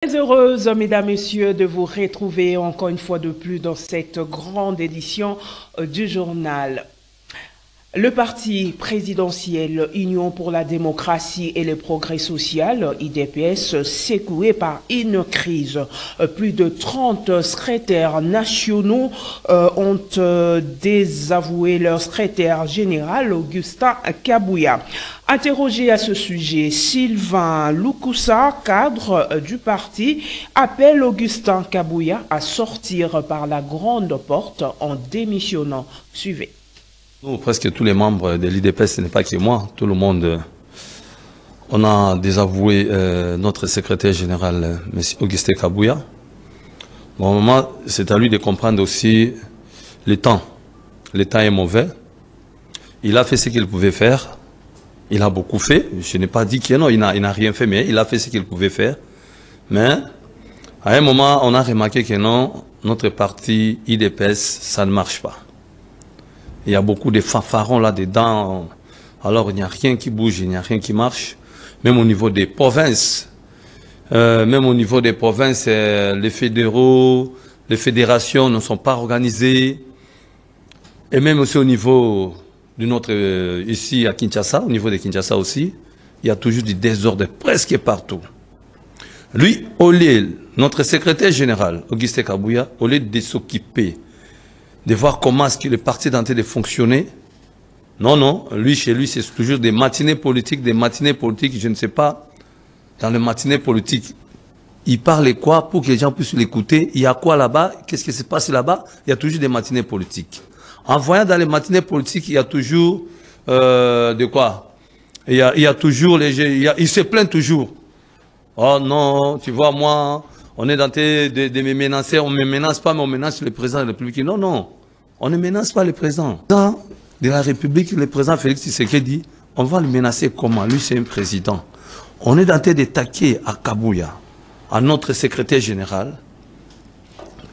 Très heureuse, mesdames, messieurs, de vous retrouver encore une fois de plus dans cette grande édition du journal. Le parti présidentiel Union pour la démocratie et le progrès social, IDPS, secoué par une crise. Plus de 30 secrétaires nationaux ont désavoué leur secrétaire général, Augustin Kabouya. Interrogé à ce sujet, Sylvain Loukoussa, cadre du parti, appelle Augustin Kabouya à sortir par la grande porte en démissionnant. Suivez. Nous, presque tous les membres de l'IDPS, ce n'est pas que moi, tout le monde, on a désavoué notre secrétaire général, M. Augustin Kabouya. Bon, moment, c'est à lui de comprendre aussi le temps. Le temps est mauvais. Il a fait ce qu'il pouvait faire. Il a beaucoup fait. Je n'ai pas dit que non, il n'a rien fait, mais il a fait ce qu'il pouvait faire. Mais, à un moment, on a remarqué que non, notre parti IDPS, ça ne marche pas. Il y a beaucoup de fanfarons là-dedans. Alors, il n'y a rien qui bouge, il n'y a rien qui marche. Même au niveau des provinces. Les fédéraux, les fédérations ne sont pas organisées. Et même aussi au niveau de notre, ici à Kinshasa, au niveau de Kinshasa aussi, il y a toujours du désordre presque partout. Lui, au lieu, notre secrétaire général, Augustin Kabouya, au lieu de s'occuper de voir comment est-ce que le parti est en train de fonctionner. Non, lui, chez lui, c'est toujours des matinées politiques, je ne sais pas. Dans les matinées politiques, il parle quoi pour que les gens puissent l'écouter? Il y a quoi là-bas? Qu'est-ce qui se passe là-bas? Il y a toujours des matinées politiques. En voyant dans les matinées politiques, il y a toujours de quoi? Il y a toujours il se plaint toujours. Oh non, tu vois, moi, on est dans de me menacer, on ne me menace pas, mais on menace le président de la République. Non, on ne menace pas le président. Dans de la République, le président Félix Tshisekedi, on va le menacer comment? Lui, c'est un président. On est en train de taquer à Kabouya, à notre secrétaire général,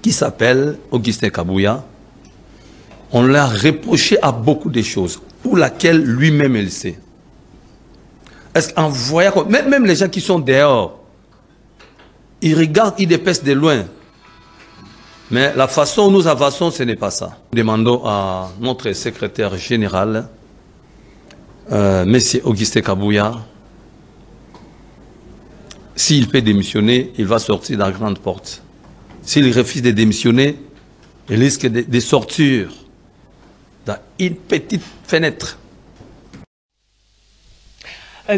qui s'appelle Augustin Kabouya. On l'a reproché à beaucoup de choses, pour laquelle lui-même il sait. Est-ce qu'en voyant, même les gens qui sont dehors, ils regardent IDPS de loin. Mais la façon où nous avançons, ce n'est pas ça. Nous demandons à notre secrétaire général, M. Augustin Kabouya, s'il peut démissionner, il va sortir dans la grande porte. S'il refuse de démissionner, il risque de sortir dans une petite fenêtre.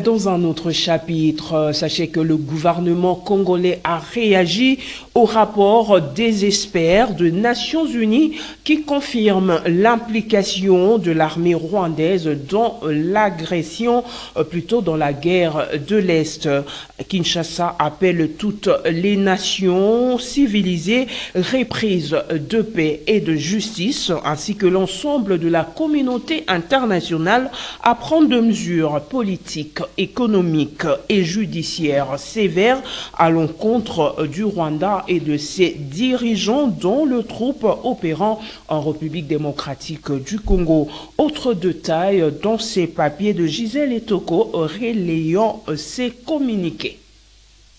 Dans un autre chapitre, sachez que le gouvernement congolais a réagi au rapport des experts des Nations Unies qui confirme l'implication de l'armée rwandaise dans l'agression, plutôt dans la guerre de l'Est. Kinshasa appelle toutes les nations civilisées reprises de paix et de justice, ainsi que l'ensemble de la communauté internationale à prendre des mesures politiques, économiques et judiciaires sévères à l'encontre du Rwanda et de ses dirigeants, dont le troupe opérant en République démocratique du Congo. Autre détail dans ces papiers de Gisèle Etoko relayant ces communiqués.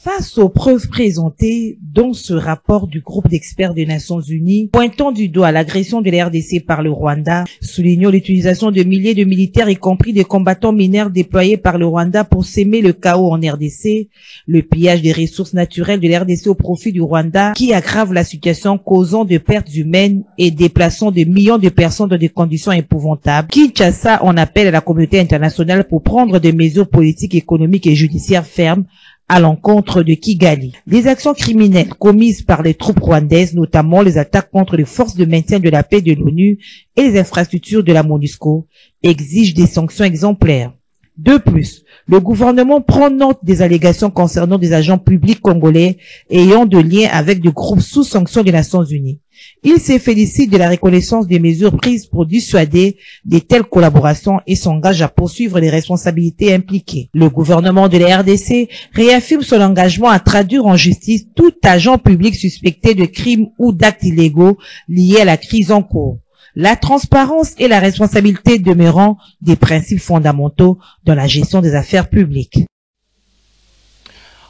Face aux preuves présentées dans ce rapport du groupe d'experts des Nations Unies, pointant du doigt l'agression de la RDC par le Rwanda, soulignant l'utilisation de milliers de militaires, y compris des combattants mineurs déployés par le Rwanda pour s'aimer le chaos en RDC, le pillage des ressources naturelles de la RDC au profit du Rwanda, qui aggrave la situation, causant de pertes humaines et déplaçant des millions de personnes dans des conditions épouvantables. Kinshasa en appelle à la communauté internationale pour prendre des mesures politiques, économiques et judiciaires fermes à l'encontre de Kigali. Les actions criminelles commises par les troupes rwandaises, notamment les attaques contre les forces de maintien de la paix de l'ONU et les infrastructures de la MONUSCO, exigent des sanctions exemplaires. De plus, le gouvernement prend note des allégations concernant des agents publics congolais ayant de liens avec des groupes sous sanction des Nations Unies. Il se félicite de la reconnaissance des mesures prises pour dissuader de telles collaborations et s'engage à poursuivre les responsabilités impliquées. Le gouvernement de la RDC réaffirme son engagement à traduire en justice tout agent public suspecté de crimes ou d'actes illégaux liés à la crise en cours. La transparence et la responsabilité demeurant des principes fondamentaux dans la gestion des affaires publiques.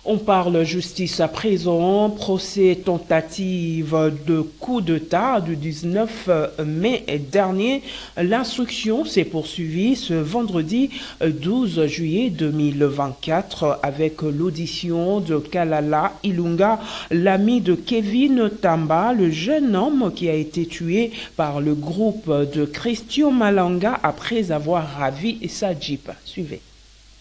On parle justice à présent, procès tentative de coup d'État du 19 mai dernier. L'instruction s'est poursuivie ce vendredi 12 juillet 2024 avec l'audition de Kalala Ilunga, l'ami de Kevin Tamba, le jeune homme qui a été tué par le groupe de Christian Malanga après avoir ravi sa Jeep. Suivez.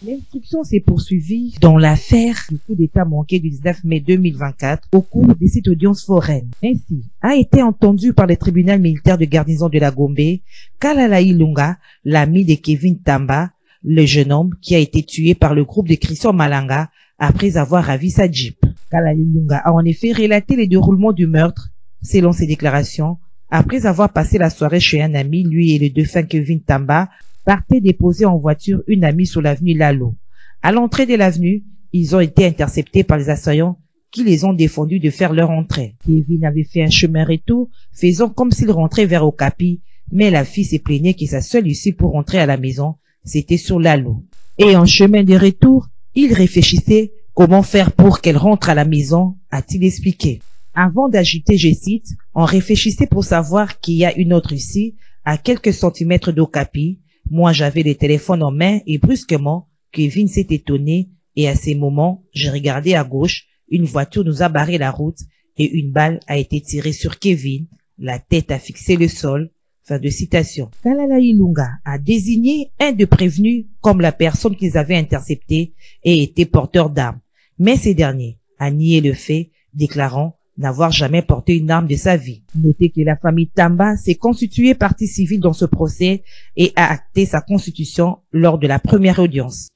L'instruction s'est poursuivie dans l'affaire du coup d'État manqué du 19 mai 2024 au cours de cette audience foraine. Ainsi, a été entendu par le tribunal militaire de garnison de la Gombe, Kalala Ilunga, l'ami de Kevin Tamba, le jeune homme qui a été tué par le groupe de Christian Malanga après avoir ravi sa Jeep. Kalala Ilunga a en effet relaté les déroulements du meurtre, selon ses déclarations, après avoir passé la soirée chez un ami, lui et le défunt Kevin Tamba, partaient déposer en voiture une amie sur l'avenue Lalo. À l'entrée de l'avenue, ils ont été interceptés par les assaillants qui les ont défendus de faire leur entrée. Kevin avait fait un chemin retour, faisant comme s'il rentrait vers Okapi, mais la fille s'est plaignée que sa seule issue pour rentrer à la maison, c'était sur Lalo. Et en chemin de retour, il réfléchissait comment faire pour qu'elle rentre à la maison, a-t-il expliqué. Avant d'ajouter, je cite, on réfléchissait pour savoir qu'il y a une autre issue à quelques centimètres d'Okapi. Moi, j'avais le téléphone en main et brusquement, Kevin s'est étonné et à ces moments, j'ai regardé à gauche, une voiture nous a barré la route et une balle a été tirée sur Kevin, la tête a fixé le sol. Fin de citation. Kalala Ilunga a désigné un de prévenus comme la personne qu'ils avaient interceptée et était porteur d'armes. Mais ce dernier a nié le fait, déclarant n'avoir jamais porté une arme de sa vie. Notez que la famille Tamba s'est constituée partie civile dans ce procès et a acté sa constitution lors de la première audience.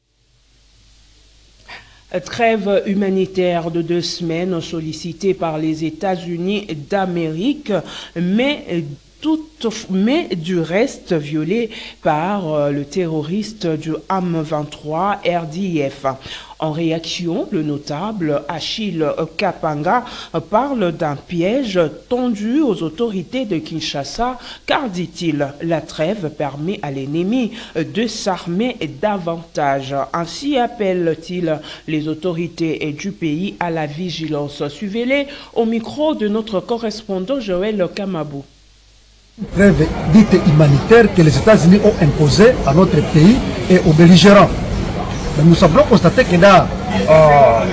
Trêve humanitaire de 2 semaines sollicitée par les États-Unis d'Amérique, mais du reste violée par le terroriste du AM23 RDF. En réaction, le notable Achille Kapanga parle d'un piège tendu aux autorités de Kinshasa car, dit-il, la trêve permet à l'ennemi de s'armer davantage. Ainsi appelle-t-il les autorités du pays à la vigilance. Suivez-les au micro de notre correspondant Joël Kamabou. Trêve dite humanitaire que les États-Unis ont imposée à notre pays et aux belligérants. Mais nous semblons constater que dans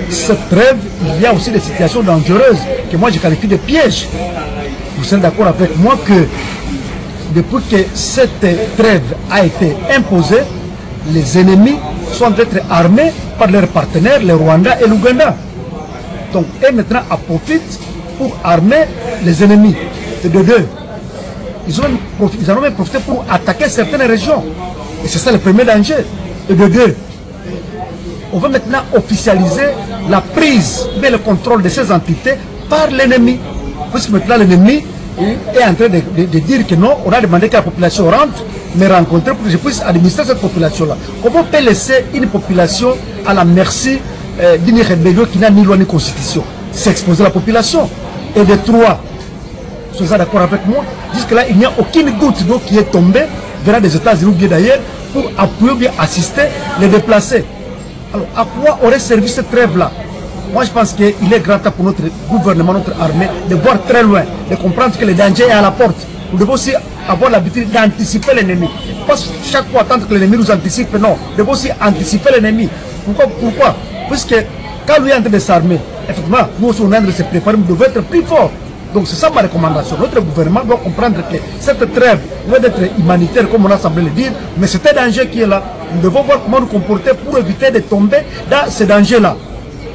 cette trêve, il y a aussi des situations dangereuses que moi je qualifie de pièges. Vous êtes d'accord avec moi que depuis que cette trêve a été imposée, les ennemis sont d'être armés par leurs partenaires, le Rwanda et l'Ouganda. Donc, eux maintenant en profitent pour armer les ennemis. Et de deux, ils en ont même profité pour attaquer certaines régions. Et c'est ça le premier danger. Et de deux, on va maintenant officialiser la prise, mais le contrôle de ces entités par l'ennemi. Parce que maintenant l'ennemi est en train de dire que non, on a demandé que la population rentre, mais rencontrer pour que je puisse administrer cette population-là. Comment on peut laisser une population à la merci d'une rébellion qui n'a ni loi ni constitution? C'est exposer la population. Et de trois, vous êtes d'accord avec moi, jusque-là, il n'y a aucune goutte d'eau qui est tombée venant des États-Unis ou bien d'ailleurs pour appuyer ou bien assister les déplacés. Alors, à quoi aurait servi cette trêve-là? Moi, je pense qu'il est grand temps pour notre gouvernement, notre armée, de voir très loin, de comprendre que le danger est à la porte. Nous devons aussi avoir l'habitude d'anticiper l'ennemi. Pas chaque fois attendre que l'ennemi nous anticipe, non. Nous devons aussi anticiper l'ennemi. Pourquoi? Puisque quand lui est en train de s'armer, effectivement, nous aussi on est en train de se préparer, nous devons être plus forts. Donc c'est ça ma recommandation. Notre gouvernement doit comprendre que cette trêve doit être humanitaire, comme on a semblé le dire, mais c'est un danger qui est là. Nous devons voir comment nous comporter pour éviter de tomber dans ce danger-là.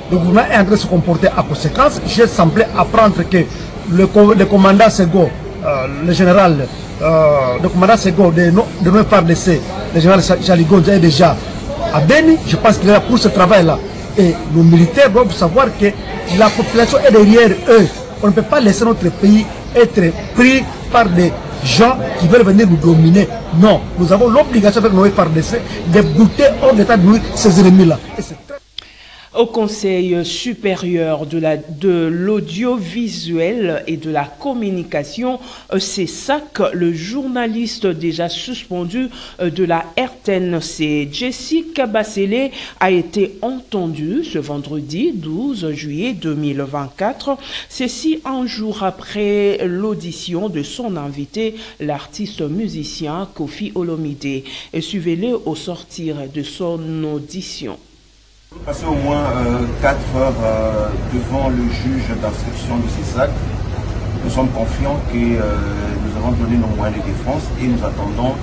Le gouvernement est en train de se comporter à conséquence. J'ai semblé apprendre que le commandant Sego, le général, le commandant Sego de nos FARDC, le général Jaligonza est déjà à Beni. Je pense qu'il est là pour ce travail-là. Et nos militaires doivent savoir que la population est derrière eux. On ne peut pas laisser notre pays être pris par des gens qui veulent venir nous dominer. Non, nous avons l'obligation avec nos FARDC de bouter hors d'état de nous ces ennemis-là. Au Conseil supérieur de l'audiovisuel et de la communication, CESAC, le journaliste déjà suspendu de la RTNC, Jessica Bassele, a été entendu ce vendredi 12 juillet 2024. Ceci un jour après l'audition de son invité, l'artiste musicien Kofi Olomide. Et suivez-le au sortir de son audition. Passer au moins 4 heures devant le juge d'instruction de CESAC. Nous sommes confiants que nous avons donné nos moyens de défense et nous attendons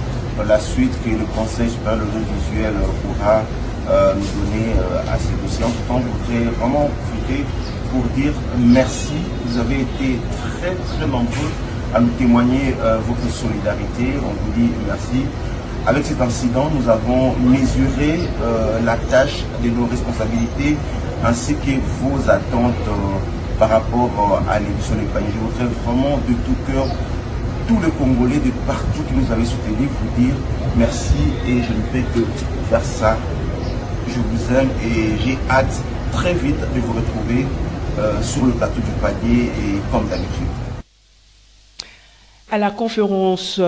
la suite que le Conseil supérieur de l'audiovisuel pourra nous donner à ces dossiers. En tout temps, je voudrais vraiment profiter pour dire merci. Vous avez été très nombreux à nous témoigner votre solidarité. On vous dit merci. Avec cet incident, nous avons mesuré la tâche de nos responsabilités ainsi que vos attentes par rapport à l'émission de Panier. Je voudrais vraiment de tout cœur, tous les Congolais de partout qui nous avaient soutenus, vous dire merci et je ne peux que faire ça. Je vous aime et j'ai hâte très vite de vous retrouver sur le plateau du Panier et comme d'habitude. À la conférence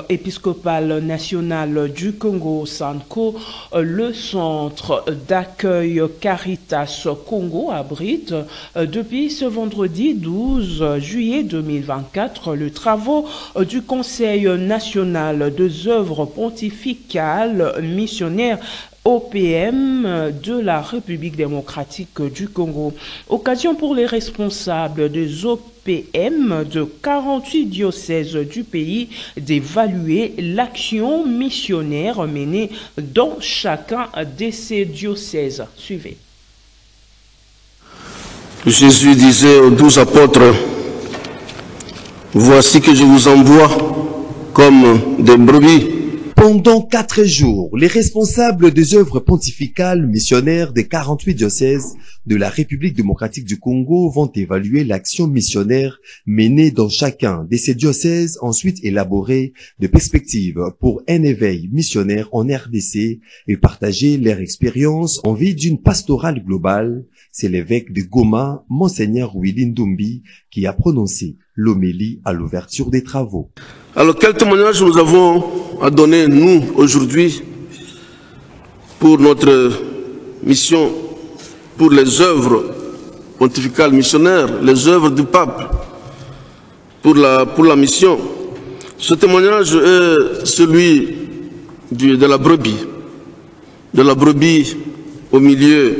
épiscopale nationale du Congo, SANCO, le centre d'accueil Caritas Congo abrite depuis ce vendredi 12 juillet 2024 les travaux du Conseil national des œuvres pontificales missionnaires OPM de la République démocratique du Congo. Occasion pour les responsables des OPM de 48 diocèses du pays d'évaluer l'action missionnaire menée dans chacun de ces diocèses. Suivez. Jésus disait aux 12 apôtres, « Voici que je vous envoie comme des brebis. » Pendant 4 jours, les responsables des œuvres pontificales missionnaires des 48 diocèses de la République démocratique du Congo vont évaluer l'action missionnaire menée dans chacun de ces diocèses, ensuite élaborer des perspectives pour un éveil missionnaire en RDC et partager leur expérience en vue d'une pastorale globale. C'est l'évêque de Goma, Monseigneur Willy Ndumbi, qui a prononcé l'homélie à l'ouverture des travaux. Alors, quel témoignage nous avons à donner, nous, aujourd'hui, pour notre mission, pour les œuvres pontificales missionnaires, les œuvres du pape, pour la mission. Ce témoignage est celui de la brebis au milieu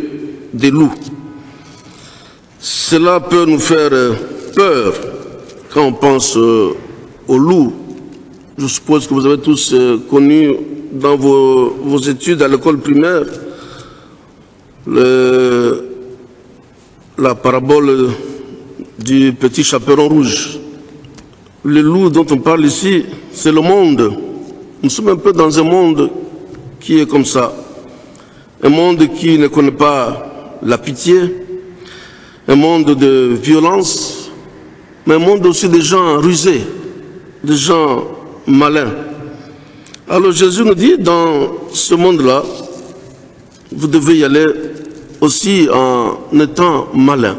des loups. Cela peut nous faire peur quand on pense aux loups. Je suppose que vous avez tous connu dans vos études à l'école primaire la parabole du petit chaperon rouge. Le loup dont on parle ici, c'est le monde. Nous sommes un peu dans un monde qui est comme ça. Un monde qui ne connaît pas la pitié, un monde de violence, mais un monde aussi des gens rusés, des gens malins. Alors Jésus nous dit, dans ce monde-là, vous devez y aller aussi en étant malin.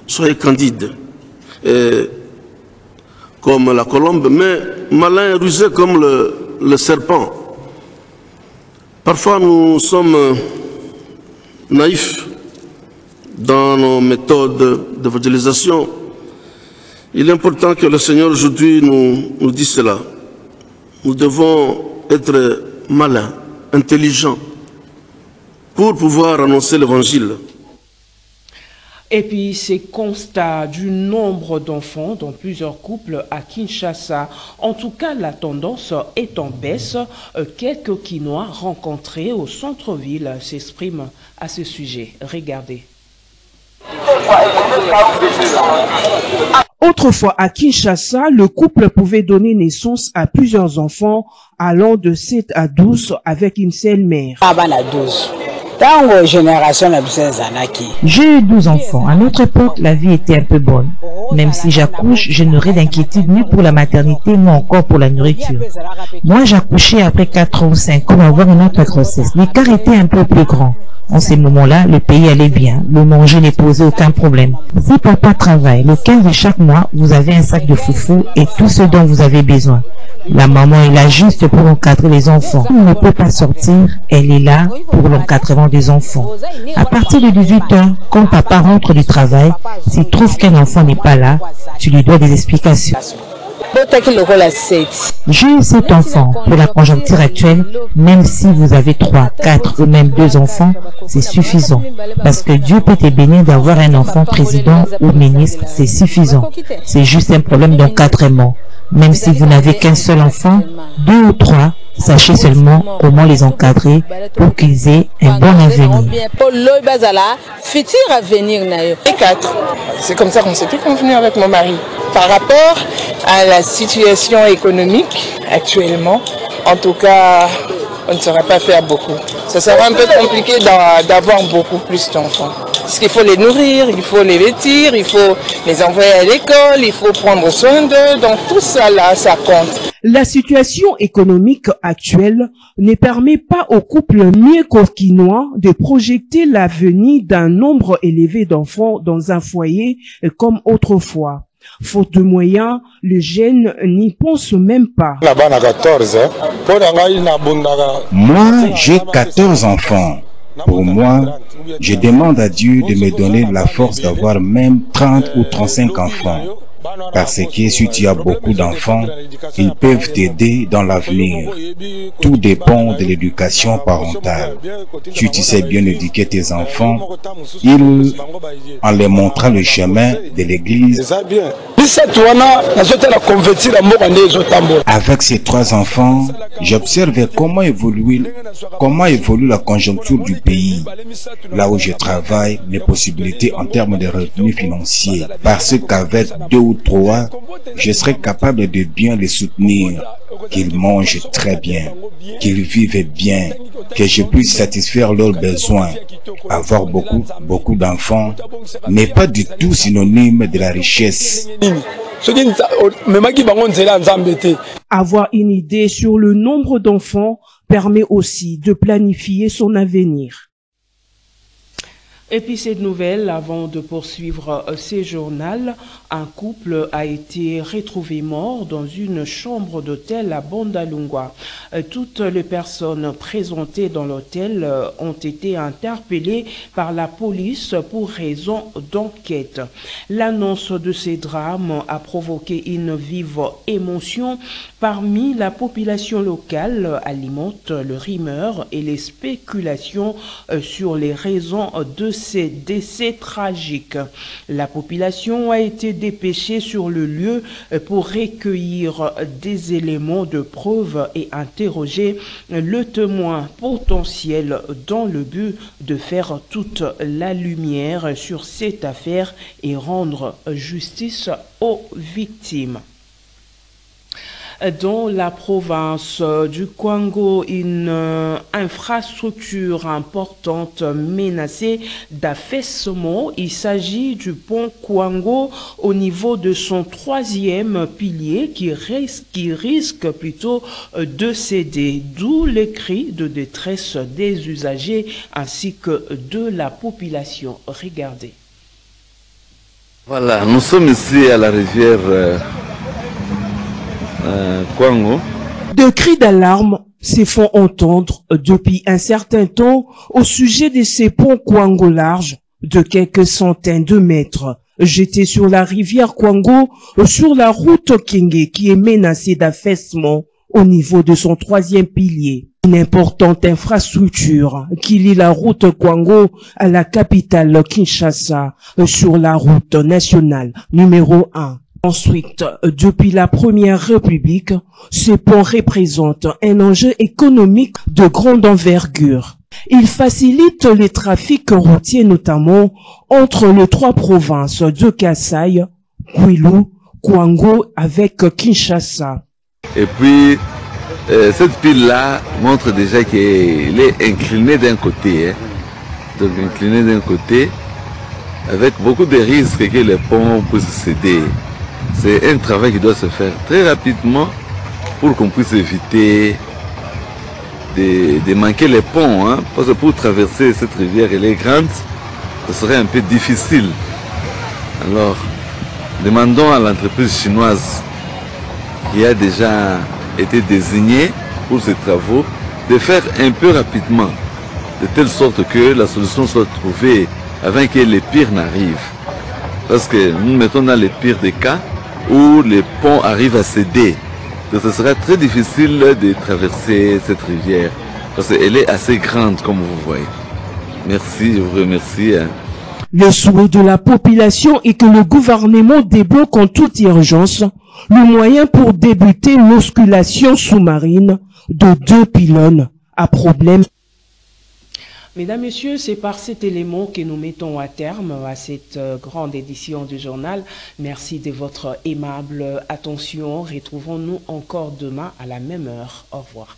Soyez candide, comme la colombe, mais malin et rusé comme le serpent. Parfois nous sommes naïfs dans nos méthodes d'évangélisation. Il est important que le Seigneur aujourd'hui nous dise cela. Nous devons être malins, intelligents, pour pouvoir annoncer l'évangile. Et puis, ces constats du nombre d'enfants dans plusieurs couples à Kinshasa. En tout cas, la tendance est en baisse. Quelques Quinois rencontrés au centre-ville s'expriment à ce sujet. Regardez. Autrefois, à Kinshasa, le couple pouvait donner naissance à plusieurs enfants allant de 7 à 12 avec une seule mère. J'ai eu 12 enfants. À notre époque, la vie était un peu bonne. Même si j'accouche, je n'aurai d'inquiétude ni pour la maternité, ni encore pour la nourriture. Moi, j'accouchais après 4 ou 5 ans avoir une autre grossesse. L'écart était un peu plus grand. En ces moments-là, le pays allait bien, le manger n'est posé aucun problème. Si papa travaille, le 15 de chaque mois, vous avez un sac de foufou et tout ce dont vous avez besoin. La maman est là juste pour encadrer les enfants. Elle ne peut pas sortir, elle est là pour l'encadrement des enfants. À partir de 18 h, quand papa rentre du travail, s'il trouve qu'un enfant n'est pas là, tu lui dois des explications. J'ai eu 7 enfants. Pour la conjoncture actuelle, même si vous avez 3, 4 ou même 2 enfants, c'est suffisant. Parce que Dieu peut te bénir d'avoir un enfant président ou ministre, c'est suffisant. C'est juste un problème d'encadrement. Même si vous n'avez qu'un seul enfant, 2 ou 3, sachez seulement comment les encadrer pour qu'ils aient un bon avenir. Et 4. C'est comme ça qu'on s'est tout convenu avec mon mari. Par rapport à la situation économique actuellement, en tout cas, on ne saurait pas faire beaucoup. Ça sera un peu compliqué d'avoir beaucoup plus d'enfants. Parce qu'il faut les nourrir, il faut les vêtir, il faut les envoyer à l'école, il faut prendre soin d'eux. Donc tout ça là, ça compte. La situation économique actuelle ne permet pas aux couples mieux-coquinois de projeter l'avenir d'un nombre élevé d'enfants dans un foyer comme autrefois. Faute de moyens, les jeunes n'y pensent même pas. Moi, j'ai 14 enfants. Pour moi, je demande à Dieu de me donner la force d'avoir même 30 ou 35 enfants. Parce que si tu as beaucoup d'enfants, ils peuvent t'aider dans l'avenir. Tout dépend de l'éducation parentale. Si tu sais bien éduquer tes enfants, en les montrant le chemin de l'église. Avec ces 3 enfants, j'observe comment évolue la conjoncture du pays. Là où je travaille, mes possibilités en termes de revenus financiers. Parce qu'avec 2 ou 3, je serai capable de bien les soutenir, qu'ils mangent très bien, qu'ils vivent bien, que je puisse satisfaire leurs besoins. Avoir beaucoup d'enfants n'est pas du tout synonyme de la richesse. Avoir une idée sur le nombre d'enfants permet aussi de planifier son avenir. Et puis cette nouvelle, avant de poursuivre ces journaux, un couple a été retrouvé mort dans une chambre d'hôtel à Bandalungwa. Toutes les personnes présentées dans l'hôtel ont été interpellées par la police pour raison d'enquête. L'annonce de ces drames a provoqué une vive émotion parmi la population locale, alimente le rumeur et les spéculations sur les raisons de ces décès tragiques. La population a été dépêchée sur le lieu pour recueillir des éléments de preuve et interroger le témoin potentiel dans le but de faire toute la lumière sur cette affaire et rendre justice aux victimes. Dans la province du Kwango, une infrastructure importante menacée d'affaissement. Il s'agit du pont Kwango au niveau de son 3e pilier qui risque plutôt de céder. D'où les cris de détresse des usagers ainsi que de la population. Regardez. Voilà, nous sommes ici à la rivière Kwango. De cris d'alarme se font entendre depuis un certain temps au sujet de ces ponts Kwango larges de quelques centaines de mètres jetés sur la rivière Kwango sur la route Kenge qui est menacée d'affaissement au niveau de son 3e pilier. Une importante infrastructure qui lie la route Kwango à la capitale Kinshasa sur la route nationale numéro 1. Ensuite, depuis la Première République, ce pont représente un enjeu économique de grande envergure. Il facilite les trafics routiers notamment entre les 3 provinces de Kasai, Kwilu, Kwango avec Kinshasa. Et puis, cette pile-là montre déjà qu'elle est inclinée d'un côté. Donc inclinée d'un côté, avec beaucoup de risques que les ponts puissent céder. C'est un travail qui doit se faire très rapidement pour qu'on puisse éviter de manquer les ponts, hein, parce que pour traverser cette rivière, elle est grande, ce serait un peu difficile. Alors, demandons à l'entreprise chinoise qui a déjà été désignée pour ces travaux de faire un peu rapidement, de telle sorte que la solution soit trouvée avant que les pires n'arrivent. Parce que nous mettons dans les pires des cas où les ponts arrivent à céder. Donc ce sera très difficile de traverser cette rivière parce qu'elle est assez grande comme vous voyez. Merci, je vous remercie. Le souhait de la population est que le gouvernement débloque en toute urgence le moyen pour débuter l'osculation sous-marine de 2 pylônes à problème. Mesdames, Messieurs, c'est par cet élément que nous mettons à terme à cette grande édition du journal. Merci de votre aimable attention. Retrouvons-nous encore demain à la même heure. Au revoir.